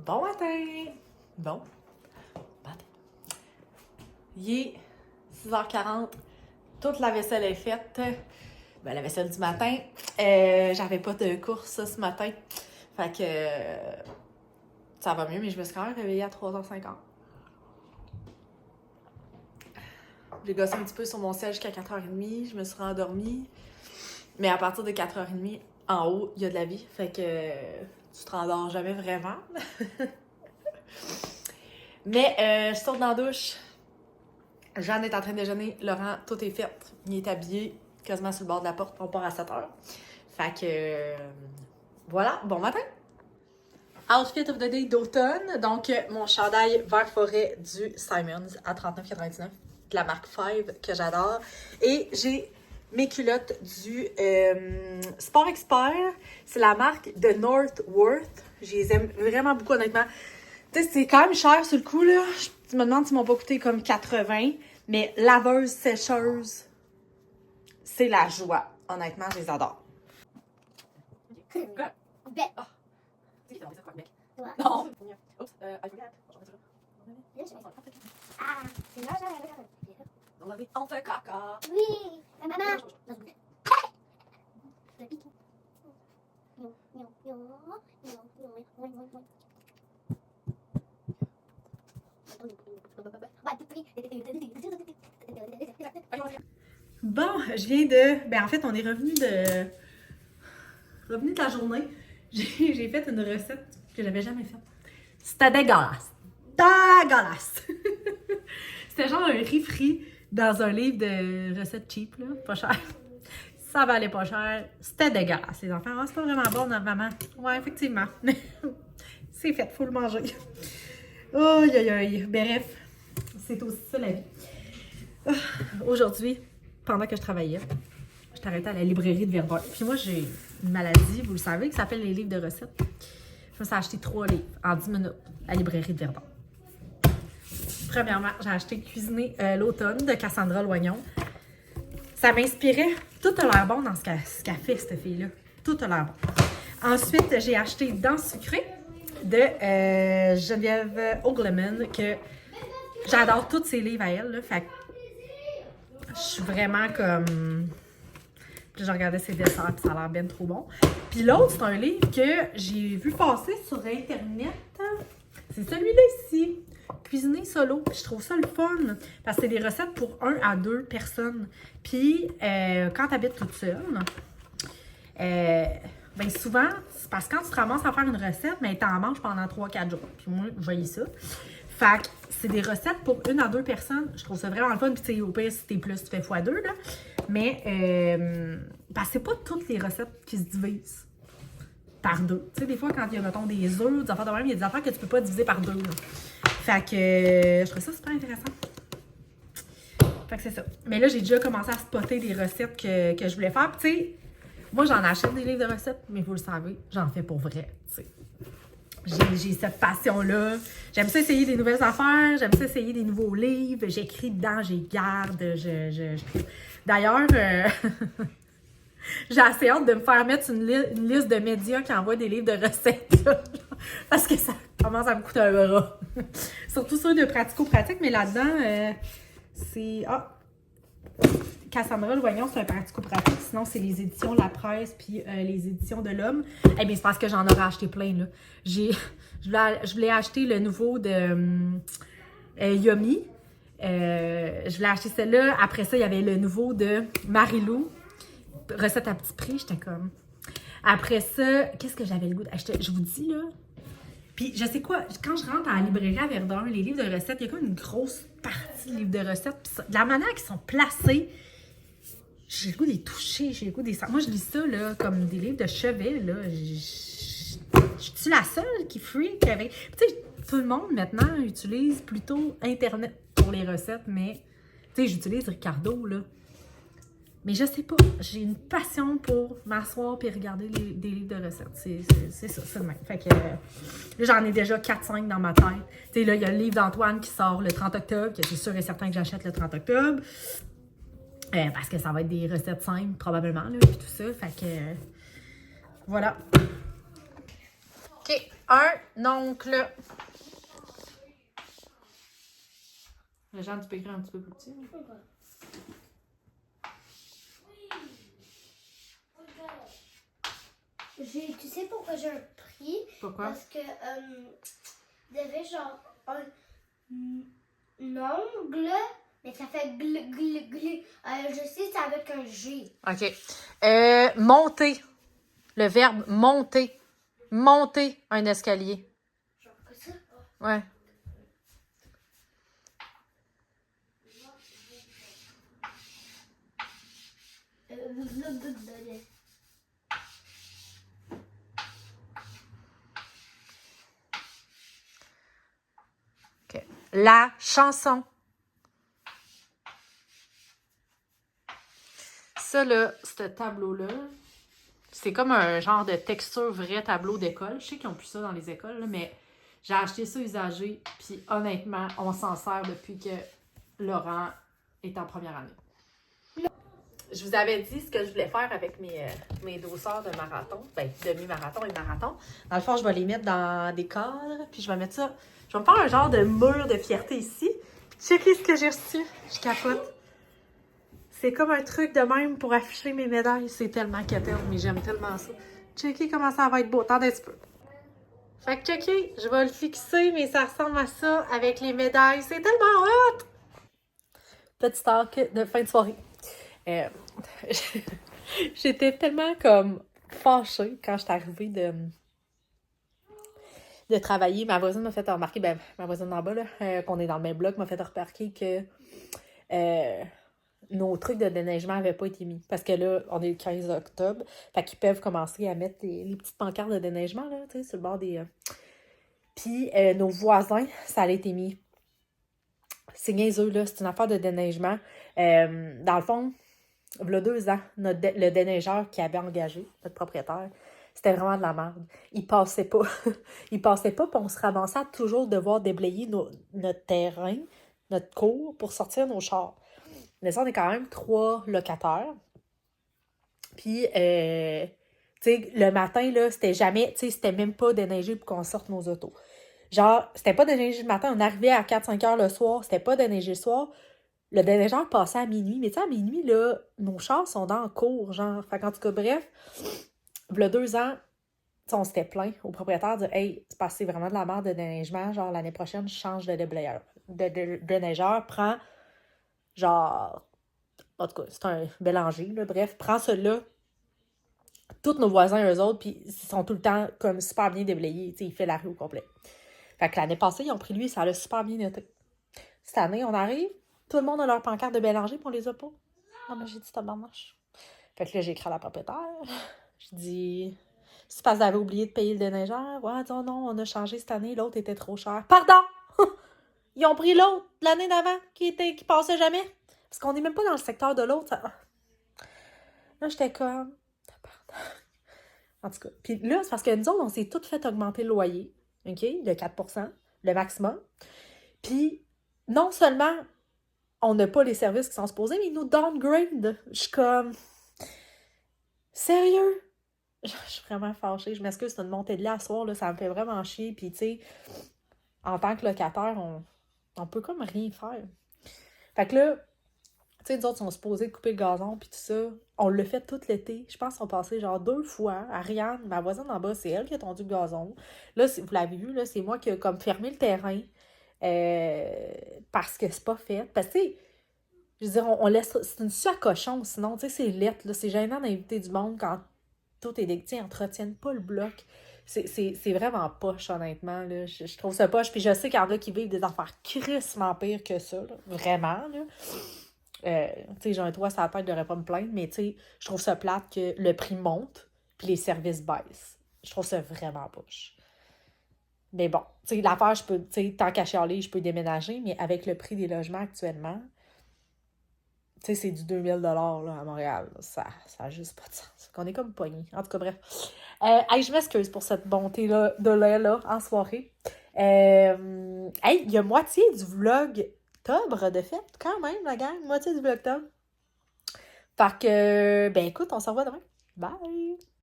Bon matin! Bon matin. Il est 6h40. Toute la vaisselle est faite. Ben, la vaisselle du matin. J'avais pas de course ce matin. Fait que ça va mieux, mais je me suis quand même réveillée à 3h50. J'ai gossé un petit peu sur mon siège jusqu'à 4h30. Je me suis rendormie. Mais à partir de 4h30, en haut, il y a de la vie. Fait que tu te rendors jamais vraiment. Mais je sors dans la douche. Jeanne est en train de déjeuner. Laurent, tout est fait. Il est habillé quasiment sur le bord de la porte. On part à 7h. Fait que voilà, bon matin! Outfit of the day d'automne. Donc, mon chandail vert forêt du Simons à 39,99 de la marque 5 que j'adore. Et j'ai mes culottes du Sport Expert. C'est la marque de Northworth. Je les aime vraiment beaucoup, honnêtement. Tu sais, c'est quand même cher sur le coup, là. Je me demande s'ils m'ont pas coûté comme 80. Mais laveuse, sécheuse, c'est la joie. Honnêtement, je les adore. Bec. Ah, tu sais, c'est quoi, bec? Ouais. Non. Oups, I forgot. Ah, c'est là, On avait on fait caca. oui, la maman. Le pitou. Bon, je viens de... Ben, en fait, on est revenu de la journée. J'ai fait une recette que j'avais jamais faite. C'était dégueulasse. Dégueulasse! C'était genre un riz frit dans un livre de recettes cheap, là. Pas cher. Ça valait pas cher. C'était dégueulasse, les enfants. Ah, c'est pas vraiment bon, notre maman. Ouais, effectivement. C'est fait, faut le manger. Aïe, aïe, aïe. Bref, c'est aussi ça la vie. Aujourd'hui, pendant que je travaillais, je t'arrêtais à la librairie de Verdun. Puis moi, j'ai une maladie, vous le savez, qui s'appelle les livres de recettes. Je me suis acheté 3 livres en 10 minutes à la librairie de Verdun. Premièrement, j'ai acheté Cuisiner l'automne de Cassandra Loignon. Ça m'inspirait. Tout a l'air bon dans ce qu'a fait, cette fille-là. Tout a l'air bon. Ensuite, j'ai acheté Dans sucré de Geneviève Ogleman, que j'adore tous ses livres à elle. Là, fait que je suis vraiment comme... Puis j'ai regardé ses desserts, puis ça a l'air bien trop bon. Puis l'autre, c'est un livre que j'ai vu passer sur Internet. C'est celui-là ici. Cuisiner solo. Puis je trouve ça le fun. Parce que c'est des recettes pour 1 à 2 personnes. Puis quand tu habites toute seule, ben souvent, c'est parce que quand tu te ramasses à faire une recette, ben t'en manges pendant 3-4 jours. Puis moi, je voyais ça. Fait que c'est des recettes pour 1 à 2 personnes. Je trouve ça vraiment le fun. Puis tu sais, au pire, si t'es plus, tu fais x2, là. Mais parce que c'est pas toutes les recettes qui se divisent par 2. Tu sais, des fois, quand il y a, mettons, des œufs, des affaires de même, il y a des affaires que tu peux pas diviser par 2. Là. Fait que je trouve ça super intéressant. Fait que c'est ça. Mais là, j'ai déjà commencé à spotter des recettes que je voulais faire. Puis tu sais, moi, j'en achète des livres de recettes, mais vous le savez, j'en fais pour vrai, tu sais. J'ai cette passion-là. J'aime ça essayer des nouvelles affaires. J'aime ça essayer des nouveaux livres. J'écris dedans, j'y garde. D'ailleurs, j'ai assez hâte de me faire mettre une liste de médias qui envoient des livres de recettes. Parce que ça commence à me coûter un bras. Surtout ceux de pratico-pratique, mais là-dedans, c'est... Ah! Cassandra Loignon, c'est un pratico-pratique. Sinon, c'est les éditions La Presse puis les éditions de l'Homme. Eh bien, c'est parce que j'en aurais acheté plein, là. Je voulais acheter le nouveau de Yummy. Je voulais acheter celle-là. Après ça, il y avait le nouveau de Marilou. Recette à petit prix, j'étais comme... Après ça, qu'est-ce que j'avais le goût d'acheter? Je vous dis, là... Puis, je sais quoi, quand je rentre à la librairie à Verdun, les livres de recettes, il y a comme une grosse partie de livres de recettes. Puis de la manière qu'ils sont placés, j'ai le goût des toucher, j'ai le goût des... Moi, je lis ça, là, comme des livres de chevet, là. Je suis la seule qui freak avec... Tu sais, tout le monde, maintenant, utilise plutôt Internet pour les recettes, mais... Tu sais, j'utilise Ricardo, là. Mais je sais pas, j'ai une passion pour m'asseoir et regarder des livres de recettes. C'est ça, c'est le même. Fait que là, j'en ai déjà 4-5 dans ma tête. Tu sais, là, il y a le livre d'Antoine qui sort le 30 octobre, que c'est sûr et certain que j'achète le 30 octobre. Parce que ça va être des recettes simples, probablement, là, puis tout ça. Fait que voilà. OK. un oncle. Le genre, tu peux écrire un petit peu plus petit. Tu sais pourquoi j'ai un prix? Pourquoi? Parce que il y avait genre un ongle, mais ça fait gl gl gl. Je sais, c'est avec un G. OK. Monter. Le verbe monter. Monter un escalier. Genre que ça. Ouais. OK. La chanson. Ça, là, ce tableau-là, c'est comme un genre de texture vrai tableau d'école. Je sais qu'ils n'ont plus ça dans les écoles, là, mais j'ai acheté ça usagé. Puis honnêtement, on s'en sert depuis que Laurent est en première année. Je vous avais dit ce que je voulais faire avec mes dossards de marathon. Ben, demi-marathon et marathon. Dans le fond, je vais les mettre dans des cadres. Puis je vais mettre ça. Je vais me faire un genre de mur de fierté ici. Puis checkez ce que j'ai reçu. Je capote. C'est comme un truc de même pour afficher mes médailles. C'est tellement quétaine, mais j'aime tellement ça. Checkez comment ça va être beau. Attendez un petit peu. Fait que checkez, je vais le fixer, mais ça ressemble à ça avec les médailles. C'est tellement hot! Petit talk de fin de soirée. J'étais tellement comme fâchée quand j'étais arrivée de travailler. Ma voisine m'a fait remarquer, ben ma voisine d'en bas, là, qu'on est dans le même bloc, m'a fait remarquer que nos trucs de déneigement n'avaient pas été mis. Parce que là, on est le 15 octobre. Fait qu'ils peuvent commencer à mettre les petites pancartes de déneigement, là, tu sais, sur le bord des... Puis, nos voisins, ça a été mis. C'est niaiseux, là. C'est une affaire de déneigement. Dans le fond, il y a 2 ans, le déneigeur qui avait engagé, notre propriétaire, c'était vraiment de la merde. Il passait pas. Il passait pas, puis on se ramassait à toujours devoir déblayer notre terrain, notre cour, pour sortir nos chars. Mais ça, on est quand même 3 locataires. Puis, tu sais, le matin, là, c'était jamais, tu sais, c'était même pas déneigé pour qu'on sorte nos autos. Genre, c'était pas déneigé le matin, on arrivait à 4-5 heures le soir, c'était pas déneigé le soir. Le déneigeur passait à minuit. Mais tu sais, à minuit, là, nos chars sont dans le cours, genre. Fait qu'en tout cas, bref, il y a 2 ans, on s'était plaint au propriétaire de « Hey, c'est passé vraiment de la merde de déneigement. Genre, l'année prochaine, je change de déblayeur. De déneigeur, prends, genre... En tout cas, c'est un bélanger, là. Bref, prends celui-là. Tous nos voisins, eux autres, puis ils sont tout le temps comme super bien déblayés. Tu sais, il fait la rue au complet. Fait que l'année passée, ils ont pris lui, ça l'a super bien noté. Cette année, on arrive, tout le monde a leur pancarte de bélanger, puis on les a pas. Ah, mais j'ai dit tabarnache. Fait que là, j'ai écrit à la propriétaire. Je dis, c'est parce que vous avez oublié de payer le déneigeur. Ouais, non, non, on a changé cette année, l'autre était trop cher. Pardon! Ils ont pris l'autre l'année d'avant qui passait jamais. Parce qu'on n'est même pas dans le secteur de l'autre. Ça... Là, j'étais comme... En tout cas. Puis là, c'est parce que nous autres, on s'est toutes fait augmenter le loyer. OK? De 4%, le maximum. Puis, non seulement on n'a pas les services qui sont supposés, mais ils nous downgrade. Je suis comme... Sérieux? Je suis vraiment fâchée. Je m'excuse, c'est une montée de lait à soir, là, ça me fait vraiment chier. Puis, tu sais, en tant que locataire, on peut comme rien faire. Fait que là, tu sais, nous autres, on sont supposés couper le gazon, puis tout ça. On l'a fait tout l'été. Je pense qu'on passait genre 2 fois. Ariane, ma voisine en bas, c'est elle qui a tondu le gazon. Là, vous l'avez vu, là, c'est moi qui ai comme fermé le terrain. Parce que c'est pas fait. Parce que, tu sais, je veux dire, on laisse... C'est une suie à cochon, sinon, tu sais, c'est lettre, là. C'est gênant d'inviter du monde quand tout est dégueu. Ils entretiennent pas le bloc. C'est vraiment poche, honnêtement, là. Je trouve ça poche. Puis je sais qu'il y en a qui vivent des affaires crissement pires que ça, là. Vraiment, là. Tu sais, j'ai un toit sur la tête, je devrais pas me plaindre, mais tu sais, je trouve ça plate que le prix monte, puis les services baissent. Je trouve ça vraiment poche. Mais bon, tu sais, l'affaire, je peux, tu sais, tant qu'à chialer, je peux déménager, mais avec le prix des logements actuellement, tu sais, c'est du 2000 là, à Montréal. Là. Ça a juste pas de sens. On est comme pognés. En tout cas, bref. Hey, je m'excuse pour cette bonté-là de lait-là en soirée. Hey, il y a moitié du vlog octobre, de fait, quand même, la gang. Moitié du vlog octobre. Fait que, ben écoute, on se revoit demain. Bye!